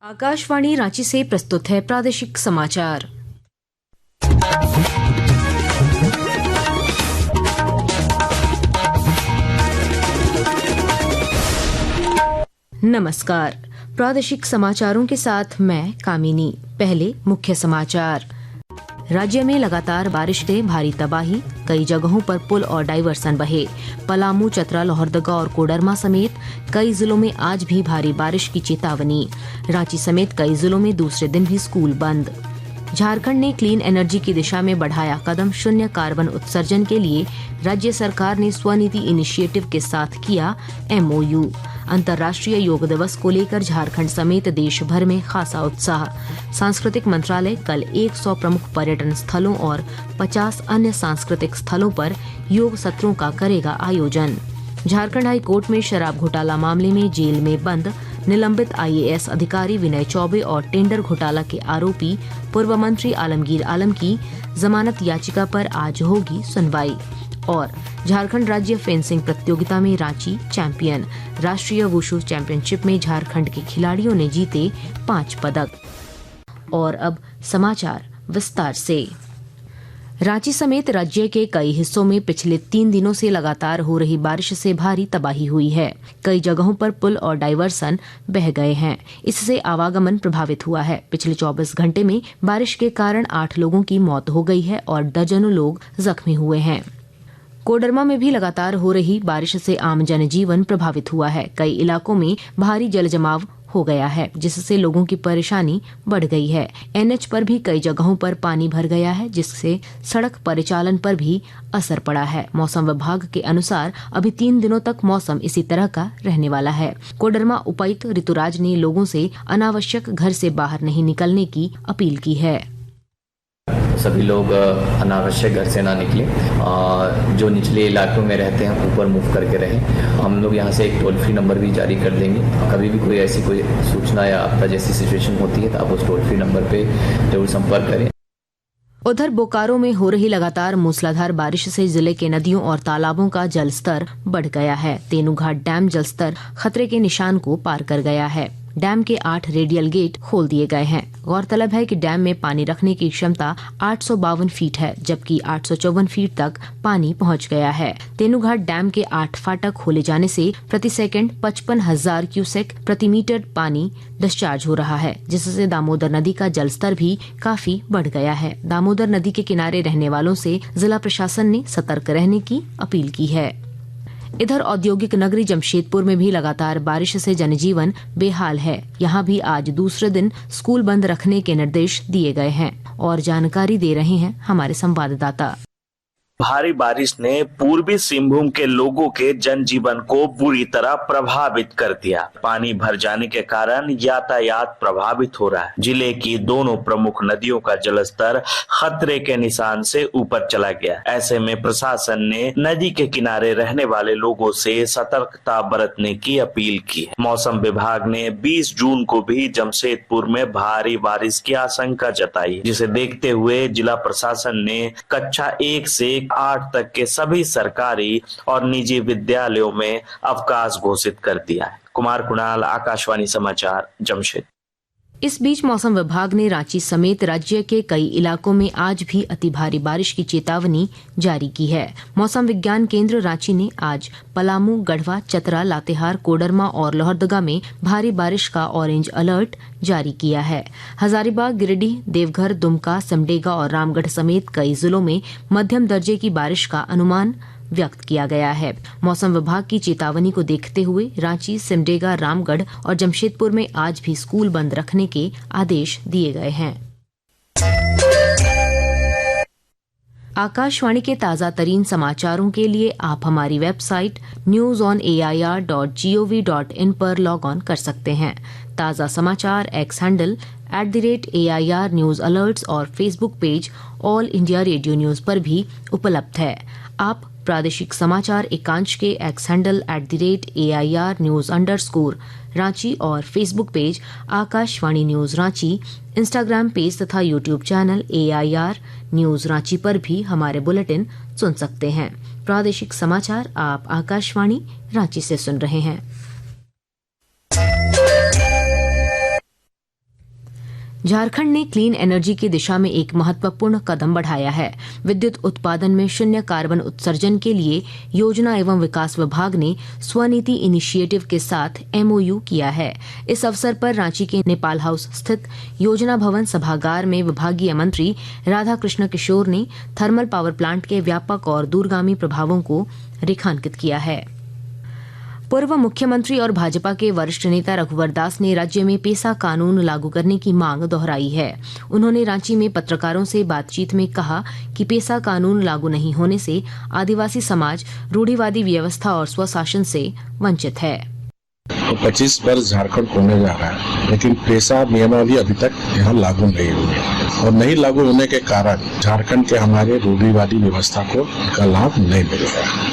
आकाशवाणी रांची से प्रस्तुत है प्रादेशिक समाचार। नमस्कार, प्रादेशिक समाचारों के साथ मैं कामिनी। पहले मुख्य समाचार। राज्य में लगातार बारिश से भारी तबाही, कई जगहों पर पुल और डाइवर्सन बहे। पलामू, चतरा, लोहरदगा और कोडरमा समेत कई जिलों में आज भी भारी बारिश की चेतावनी। रांची समेत कई जिलों में दूसरे दिन भी स्कूल बंद। झारखंड ने क्लीन एनर्जी की दिशा में बढ़ाया कदम, शून्य कार्बन उत्सर्जन के लिए राज्य सरकार ने स्वनिधि इनिशिएटिव के साथ किया MOU। अंतर्राष्ट्रीय योग दिवस को लेकर झारखंड समेत देश भर में खासा उत्साह। सांस्कृतिक मंत्रालय कल 100 प्रमुख पर्यटन स्थलों और 50 अन्य सांस्कृतिक स्थलों पर योग सत्रों का करेगा आयोजन। झारखंड हाई कोर्ट में शराब घोटाला मामले में जेल में बंद निलंबित IAS अधिकारी विनय चौबे और टेंडर घोटाला के आरोपी पूर्व मंत्री आलमगीर आलम की जमानत याचिका पर आज होगी सुनवाई। और झारखंड राज्य फेंसिंग प्रतियोगिता में रांची चैंपियन। राष्ट्रीय वुशु चैंपियनशिप में झारखंड के खिलाड़ियों ने जीते 5 पदक। और अब समाचार विस्तार से। रांची समेत राज्य के कई हिस्सों में पिछले 3 दिनों से लगातार हो रही बारिश से भारी तबाही हुई है। कई जगहों पर पुल और डाइवर्सन बह गए हैं। इससे आवागमन प्रभावित हुआ है। पिछले 24 घंटे में बारिश के कारण 8 लोगों की मौत हो गई है और दर्जनों लोग जख्मी हुए हैं। कोडरमा में भी लगातार हो रही बारिश से आम जनजीवन प्रभावित हुआ है। कई इलाकों में भारी जल जमाव हो गया है, जिससे लोगों की परेशानी बढ़ गई है। NH पर भी कई जगहों पर पानी भर गया है, जिससे सड़क परिचालन पर भी असर पड़ा है। मौसम विभाग के अनुसार अभी 3 दिनों तक मौसम इसी तरह का रहने वाला है। कोडरमा उपायुक्त ऋतुराज ने लोगों से अनावश्यक घर से बाहर नहीं निकलने की अपील की है। सभी लोग अनावश्यक घर से ना निकलें, जो निचले इलाकों में रहते हैं ऊपर मूव करके रहें। हम लोग यहाँ से एक टोल फ्री नंबर भी जारी कर देंगे। कभी भी कोई ऐसी कोई सूचना या आपदा जैसी सिचुएशन होती है तो आप उस टोल फ्री नंबर पे जरूर संपर्क करें। उधर बोकारो में हो रही लगातार मूसलाधार बारिश से जिले के नदियों और तालाबों का जलस्तर बढ़ गया है। तेनूघाट डैम जलस्तर खतरे के निशान को पार कर गया है। डैम के 8 रेडियल गेट खोल दिए गए हैं। गौरतलब है कि डैम में पानी रखने की क्षमता 852 फीट है, जबकि 854 फीट तक पानी पहुंच गया है। तेनूघाट डैम के 8 फाटक खोले जाने से प्रति सेकंड 55,000 क्यूसेक प्रति मीटर पानी डिस्चार्ज हो रहा है, जिससे दामोदर नदी का जलस्तर भी काफी बढ़ गया है। दामोदर नदी के किनारे रहने वालों से जिला प्रशासन ने सतर्क रहने की अपील की है। इधर औद्योगिक नगरी जमशेदपुर में भी लगातार बारिश से जनजीवन बेहाल है। यहाँ भी आज दूसरे दिन स्कूल बंद रखने के निर्देश दिए गए हैं। और जानकारी दे रहे हैं हमारे संवाददाता। भारी बारिश ने पूर्वी सिंहभूम के लोगों के जनजीवन को बुरी तरह प्रभावित कर दिया। पानी भर जाने के कारण यातायात प्रभावित हो रहा है। जिले की दोनों प्रमुख नदियों का जलस्तर खतरे के निशान से ऊपर चला गया। ऐसे में प्रशासन ने नदी के किनारे रहने वाले लोगों से सतर्कता बरतने की अपील की है। मौसम विभाग ने 20 जून को भी जमशेदपुर में भारी बारिश की आशंका जताई, जिसे देखते हुए जिला प्रशासन ने कक्षा 1 से 8 तक के सभी सरकारी और निजी विद्यालयों में अवकाश घोषित कर दिया है। कुमार कुणाल, आकाशवाणी समाचार, जमशेदपुर। इस बीच मौसम विभाग ने रांची समेत राज्य के कई इलाकों में आज भी अति भारी बारिश की चेतावनी जारी की है। मौसम विज्ञान केंद्र रांची ने आज पलामू, गढ़वा, चतरा, लातेहार, कोडरमा और लोहरदगा में भारी बारिश का ऑरेंज अलर्ट जारी किया है। हजारीबाग, गिरिडीह, देवघर, दुमका, सिमडेगा और रामगढ़ समेत कई जिलों में मध्यम दर्जे की बारिश का अनुमान व्यक्त किया गया है। मौसम विभाग की चेतावनी को देखते हुए रांची, सिमडेगा, रामगढ़ और जमशेदपुर में आज भी स्कूल बंद रखने के आदेश दिए गए हैं। आकाशवाणी के ताजा तरीन समाचारों के लिए आप हमारी वेबसाइट newsonair.gov.in पर लॉग ऑन कर सकते हैं। ताजा समाचार X handle @AIR news alerts और Facebook page all India radio news पर भी उपलब्ध है। आप प्रादेशिक समाचार एकांश के X handle @AIR news_ Ranchi और Facebook page Akashvani news Ranchi, Instagram page तथा YouTube channel AIR news Ranchi पर भी हमारे बुलेटिन सुन सकते हैं। प्रादेशिक समाचार आप आकाशवाणी रांची से सुन रहे हैं। झारखंड ने क्लीन एनर्जी की दिशा में एक महत्वपूर्ण कदम बढ़ाया है। विद्युत उत्पादन में शून्य कार्बन उत्सर्जन के लिए योजना एवं विकास विभाग ने स्वनीति इनिशिएटिव के साथ MOU किया है। इस अवसर पर रांची के नेपाल हाउस स्थित योजना भवन सभागार में विभागीय मंत्री राधा कृष्ण किशोर ने थर्मल पावर प्लांट के व्यापक और दूरगामी प्रभावों को रेखांकित किया है। पूर्व मुख्यमंत्री और भाजपा के वरिष्ठ नेता रघुवर दास ने राज्य में पेसा कानून लागू करने की मांग दोहराई है। उन्होंने रांची में पत्रकारों से बातचीत में कहा कि पेसा कानून लागू नहीं होने से आदिवासी समाज रूढ़िवादी व्यवस्था और स्वशासन से वंचित है। 25 वर्ष झारखंड होने जा रहा है, लेकिन पेशा नियमावली अभी तक यहाँ लागू नहीं हुई है और नहीं लागू होने के कारण झारखंड के हमारे रूढ़िवादी व्यवस्था को का लाभ नहीं मिलेगा।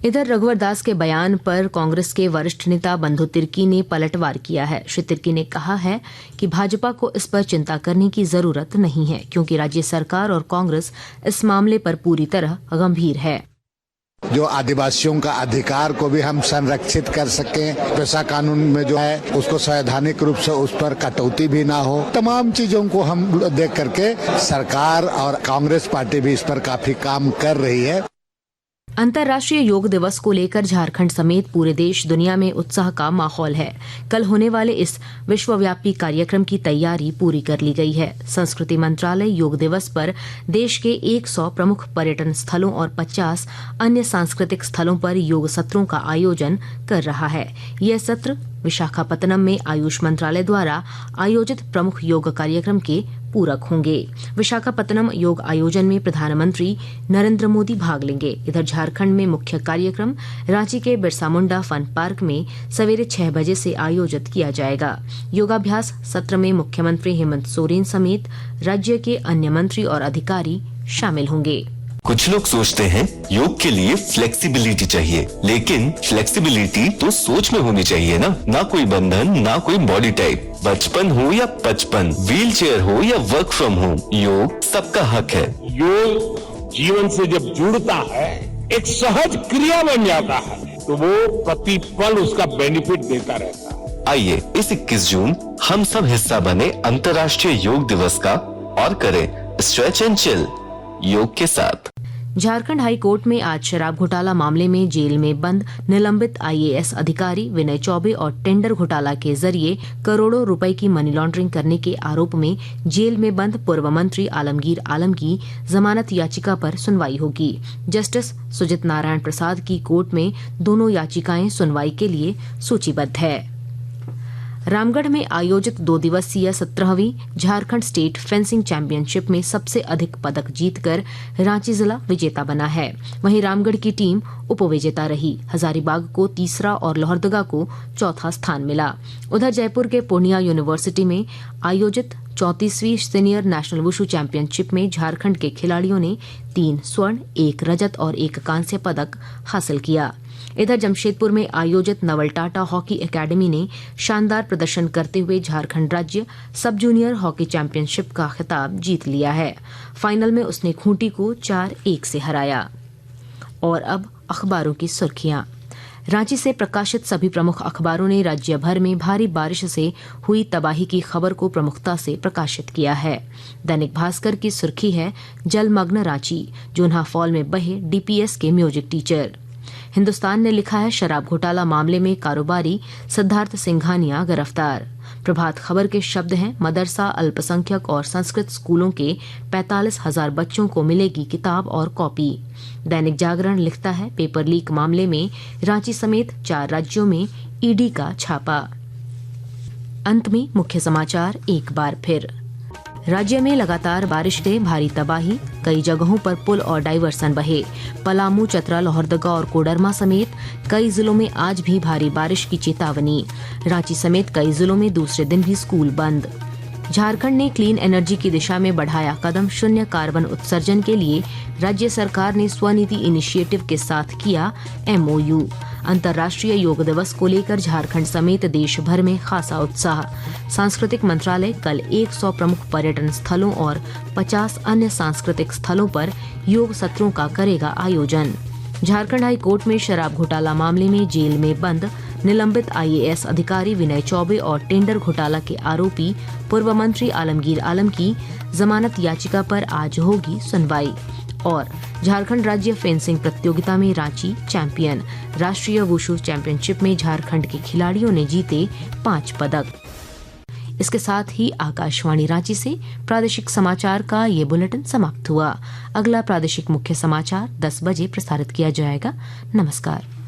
इधर रघुवर दास के बयान पर कांग्रेस के वरिष्ठ नेता बंधु तिर्की ने पलटवार किया है। श्री तिर्की ने कहा है कि भाजपा को इस पर चिंता करने की जरूरत नहीं है, क्योंकि राज्य सरकार और कांग्रेस इस मामले पर पूरी तरह गंभीर है। जो आदिवासियों का अधिकार को भी हम संरक्षित कर सकें, पेशा कानून में जो है उसको संवैधानिक रूप से उस पर कटौती भी ना हो, तमाम चीजों को हम देख करके सरकार और कांग्रेस पार्टी भी इस पर काफी काम कर रही है। अंतर्राष्ट्रीय योग दिवस को लेकर झारखंड समेत पूरे देश दुनिया में उत्साह का माहौल है। कल होने वाले इस विश्वव्यापी कार्यक्रम की तैयारी पूरी कर ली गई है। संस्कृति मंत्रालय योग दिवस पर देश के 100 प्रमुख पर्यटन स्थलों और 50 अन्य सांस्कृतिक स्थलों पर योग सत्रों का आयोजन कर रहा है। यह सत्र विशाखापत्तनम में आयुष मंत्रालय द्वारा आयोजित प्रमुख योग कार्यक्रम के पूरक होंगे। विशाखापत्तनम योग आयोजन में प्रधानमंत्री नरेंद्र मोदी भाग लेंगे। इधर झारखंड में मुख्य कार्यक्रम रांची के बिरसा मुंडा फन पार्क में सवेरे 6 बजे से आयोजित किया जाएगा। योगाभ्यास सत्र में मुख्यमंत्री हेमंत सोरेन समेत राज्य के अन्य मंत्री और अधिकारी शामिल होंगे। कुछ लोग सोचते हैं योग के लिए फ्लेक्सिबिलिटी चाहिए, लेकिन फ्लेक्सिबिलिटी तो सोच में होनी चाहिए ना कोई बंधन, ना कोई बॉडी टाइप। बचपन हो या 55, व्हील चेयर हो या वर्क फ्रॉम होम, योग सबका हक है। योग जीवन से जब जुड़ता है, एक सहज क्रिया बन जाता है, तो वो प्रतिपल उसका बेनिफिट देता रहता है। आइए इस 21 जून हम सब हिस्सा बने अंतर्राष्ट्रीय योग दिवस का और करें स्ट्रेच एंड चिल योग के साथ। झारखंड हाई कोर्ट में आज शराब घोटाला मामले में जेल में बंद निलंबित IAS अधिकारी विनय चौबे और टेंडर घोटाला के जरिए करोड़ों रुपए की मनी लॉन्ड्रिंग करने के आरोप में जेल में बंद पूर्व मंत्री आलमगीर आलम की जमानत याचिका पर सुनवाई होगी। जस्टिस सुजित नारायण प्रसाद की कोर्ट में दोनों याचिकाएं सुनवाई के लिए सूचीबद्ध है। रामगढ़ में आयोजित 2 दिवसीय 17वीं झारखंड स्टेट फेंसिंग चैंपियनशिप में सबसे अधिक पदक जीतकर रांची जिला विजेता बना है। वहीं रामगढ़ की टीम उपविजेता रही। हजारीबाग को तीसरा और लोहरदगा को चौथा स्थान मिला। उधर जयपुर के पूर्णिया यूनिवर्सिटी में आयोजित 34वीं सीनियर नेशनल वुशु चैंपियनशिप में झारखंड के खिलाड़ियों ने 3 स्वर्ण, 1 रजत और 1 कांस्य पदक हासिल किया। इधर जमशेदपुर में आयोजित नवल टाटा हॉकी एकेडमी ने शानदार प्रदर्शन करते हुए झारखंड राज्य सब जूनियर हॉकी चैंपियनशिप का खिताब जीत लिया है। फाइनल में उसने खूंटी को 4-1 से हराया। और अब अखबारों की सुर्खियां। रांची से प्रकाशित सभी प्रमुख अखबारों ने राज्य भर में भारी बारिश से हुई तबाही की खबर को प्रमुखता से प्रकाशित किया है। दैनिक भास्कर की सुर्खी है जलमग्न रांची, जोन्हा फॉल में बहे DPS के म्यूजिक टीचर। हिंदुस्तान ने लिखा है शराब घोटाला मामले में कारोबारी सिद्धार्थ सिंघानिया गिरफ्तार। प्रभात खबर के शब्द हैं मदरसा, अल्पसंख्यक और संस्कृत स्कूलों के 45,000 बच्चों को मिलेगी किताब और कॉपी। दैनिक जागरण लिखता है पेपर लीक मामले में रांची समेत 4 राज्यों में ED का छापा। अंत में मुख्य समाचार एक बार फिर। राज्य में लगातार बारिश से भारी तबाही, कई जगहों पर पुल और डाइवर्सन बहे। पलामू, चतरा, लोहरदगा और कोडरमा समेत कई जिलों में आज भी भारी बारिश की चेतावनी। रांची समेत कई जिलों में दूसरे दिन भी स्कूल बंद। झारखंड ने क्लीन एनर्जी की दिशा में बढ़ाया कदम, शून्य कार्बन उत्सर्जन के लिए राज्य सरकार ने स्वनीति इनिशिएटिव के साथ किया MOU। अंतर्राष्ट्रीय योग दिवस को लेकर झारखंड समेत देश भर में खासा उत्साह। सांस्कृतिक मंत्रालय कल 100 प्रमुख पर्यटन स्थलों और 50 अन्य सांस्कृतिक स्थलों पर योग सत्रों का करेगा आयोजन। झारखंड हाई कोर्ट में शराब घोटाला मामले में जेल में बंद निलंबित IAS अधिकारी विनय चौबे और टेंडर घोटाला के आरोपी पूर्व मंत्री आलमगीर आलम की जमानत याचिका पर आज होगी सुनवाई। और झारखंड राज्य फेंसिंग प्रतियोगिता में रांची चैंपियन। राष्ट्रीय वुशु चैंपियनशिप में झारखंड के खिलाड़ियों ने जीते 5 पदक। इसके साथ ही आकाशवाणी रांची से प्रादेशिक समाचार का ये बुलेटिन समाप्त हुआ। अगला प्रादेशिक मुख्य समाचार 10 बजे प्रसारित किया जाएगा। नमस्कार।